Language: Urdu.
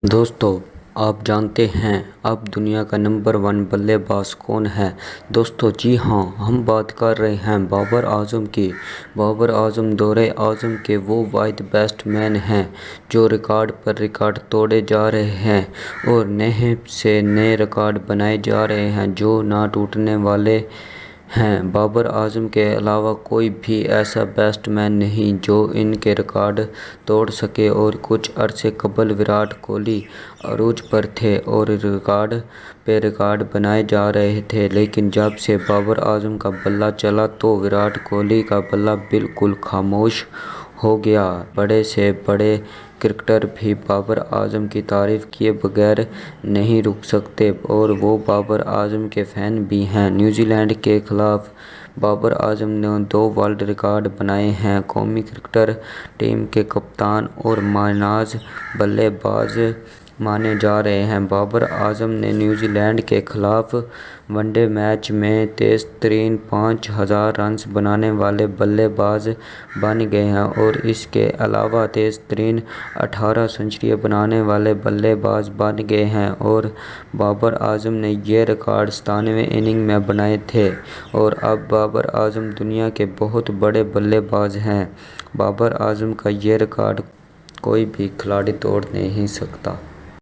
دوستو، آپ جانتے ہیں اب دنیا کا نمبر 1 بلے باز کون ہے؟ دوستو جی ہاں، ہم بات کر رہے ہیں بابر اعظم کی۔ بابر اعظم دور اعظم کے وہ واحد بیٹس مین ہیں جو ریکارڈ پر ریکارڈ توڑے جا رہے ہیں اور نئے سے نئے ریکارڈ بنائے جا رہے ہیں جو نہ ٹوٹنے والے ہیں۔ بابر اعظم کے علاوہ کوئی بھی ایسا بیٹس مین نہیں جو ان کے ریکارڈ توڑ سکے اور کچھ عرصے قبل وراٹ کوہلی عروج پر تھے اور ریکارڈ پہ ریکارڈ بنائے جا رہے تھے، لیکن جب سے بابر اعظم کا بلہ چلا تو وراٹ کوہلی کا بلہ بالکل خاموش ہو گیا۔ بڑے سے بڑے کرکٹر بھی بابر اعظم کی تعریف کیے بغیر نہیں رک سکتے اور وہ بابر اعظم کے فین بھی ہیں۔ نیوزی لینڈ کے خلاف بابر اعظم نے 2 ورلڈ ریکارڈ بنائے ہیں۔ قومی کرکٹ ٹیم کے کپتان اور ماہ ناز بلے باز مانے جا رہے ہیں۔ بابر اعظم نے نیوزی لینڈ کے خلاف ون ڈے میچ میں تیز ترین 5000 رنز بنانے والے بلے باز بن گئے ہیں اور اس کے علاوہ تیز ترین 18 سنچریاں بنانے والے بلے باز بن گئے ہیں اور بابر اعظم نے یہ ریکارڈ 97ویں اننگ میں بنائے تھے اور اب بابر اعظم دنیا کے بہت بڑے بلے باز ہیں۔ بابر اعظم کا یہ ریکارڈ کوئی بھی کھلاڑی توڑ نہیں سکتا۔